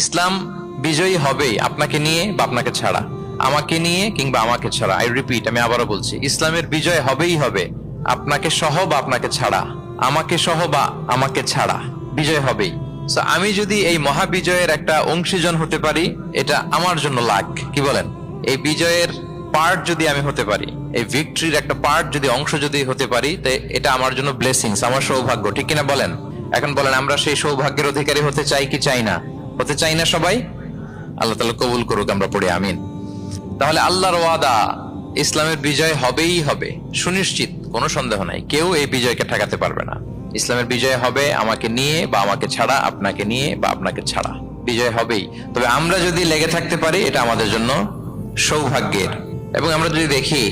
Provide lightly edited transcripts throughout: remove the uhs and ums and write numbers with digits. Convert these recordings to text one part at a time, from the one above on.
ইসলাম বিজয়ী হবেই, আপনাকে নিয়ে বা আপনাকে ছাড়া, আমাকে নিয়ে কিংবা আমাকে ছাড়া। আই রিপিট, আমি আবারও বলছি, ইসলামের বিজয় হবেই হবে, আপনাকে সহ বা আপনাকে ছাড়া, আমাকে সহ বা আমাকে ছাড়া বিজয় হবেই। সো আমি যদি এই মহাবিজয়ের একটা অংশীজন হতে পারি, এটা আমার জন্য লাখ। কি বলেন? এই বিজয়ের পার্ট যদি আমি হতে পারি, এই ভিক্টরির একটা পার্ট যদি অংশ যদি হতে পারি, তো এটা আমার জন্য ব্লেসিংস, আমার সৌভাগ্য। ঠিক কিনা বলেন? এখন বলেন, আমরা সেই সৌভাগ্যের অধিকারী হতে চাই কি চাই না? হতে চাই না সবাই? আল্লাহ তাআলা কবুল করুক, আমরা পড়ে আমিন। তাহলে আল্লাহর ওয়াদা, ইসলামের বিজয় হবেই হবে, সুনিশ্চিত, কোনো সন্দেহ নাই। কেউ এই বিজয়কে ঠেকাতে পারবে না। ইসলামের বিজয় হবে আমাকে নিয়ে বা আমাকে ছাড়া, আপনাকে নিয়ে বা আপনাকে ছাড়া, বিজয় হবেই। তবে আমরা যদি লেগে থাকতে পারি, এটা আমাদের জন্য সৌভাগ্যের। এবং আমরা যদি দেখি,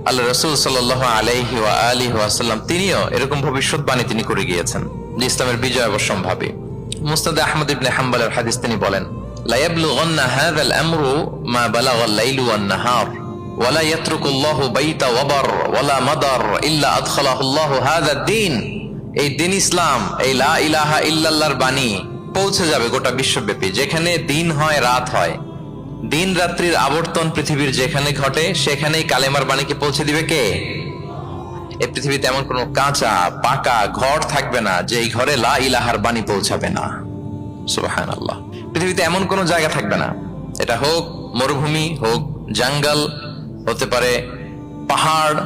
আল্লাহ রাসূল সাল্লাল্লাহু আলাইহি ওয়া আলিহি ওয়াসাল্লাম তিনিও এরকম ভবিষ্যৎবাণী তিনি করে গিয়েছেন যে ইসলামের বিজয় অবশ্যম্ভাবী। মুসনাদে আহমদ ইবনে হাম্বলের হাদিস, তিনি বলেন, লা ইয়াবলুগান্না হাযাল আমরু মা বালাগাল লাইলু ওয়ান নাহার ওয়া লা ইয়াতরুকুল্লাহু বাইতা ওয়াবার ওয়া লা মাদার ইল্লা আদখালাহুল্লাহু হাযাদ দ্বীন। এই দিন ইসলাম, এই লা ইলাহা ইল্লাল্লাহর বাণী পৌঁছে যাবে গোটা বিশ্বব্যাপী। যেখানে দিন হয়, রাত হয়, দিন রাত্রির আবর্তন পৃথিবীর যেখানে ঘটে, সেখানেই কালেমার বাণীকে পৌঁছে দিবে কে? এই পৃথিবীতে এমন কোন কাঁচা পাকা ঘর থাকবে না যে এই ঘরে লা ইলাহার বাণী পৌঁছাবে না। সুবহানাল্লাহ। পৃথিবীতে এমন কোন জায়গা থাকবে না, এটা হোক মরুভূমি, হোক জঙ্গল, হতে পারে পাহাড়,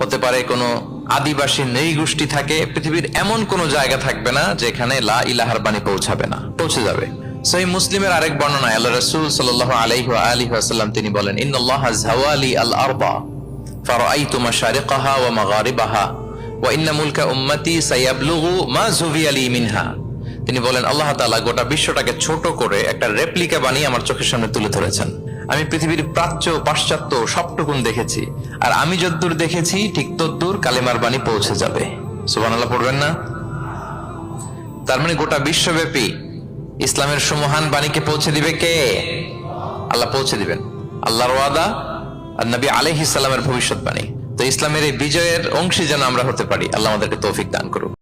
হতে পারে কোনো আদিবাসী নৃগোষ্ঠী থাকে, পৃথিবীর এমন কোন জায়গা থাকবে না যেখানে লা ইলাহার বাণী পৌঁছাবে না, পৌঁছে যাবে। সহিহ মুসলিমের আরেক বর্ণনায় আল্লাহ রাসূল সাল্লাল্লাহু আলাইহি ওয়া আলিহি ওয়াসাল্লাম তিনি বলেন, ইন্নাল্লাহা যাওয়ালি আল আরবা ফারাআইতু মাশারিকাহা ওয়া মাগারিবাহা ওয়া ইন্না মুলকা উম্মতি সায়াবলুগু মা যুবিয়া লি মিনহা। তিনি বলেন, আল্লাহ তাআলা গোটা বিশ্বটাকে ছোট করে একটা রেপ্লিকা বানিয়ে আমার চোখের সামনে তুলে ধরেছেন। আমি পৃথিবীর প্রাচ্য পাশ্চাত্য সবটুকুন দেখেছি, আর আমি যদ্দূর দেখেছি ঠিক তদ্দূর কালেমার বাণী পৌঁছে যাবে। সুবহানাল্লাহ পড়বেন না? তার মানে গোটা বিশ্বব্যাপী ইসলামের সুমহান বাণীকে পৌঁছে দিবে কে? আল্লাহ পৌঁছে দিবেন। আল্লাহর ওয়াদা আর নবী আলাইহিস সালামের ভবিষ্যৎবাণী। তো ইসলামের এই বিজয়ের অংশী যেন আমরা হতে পারি, আল্লাহ আমাদেরকে তৌফিক দান করুক।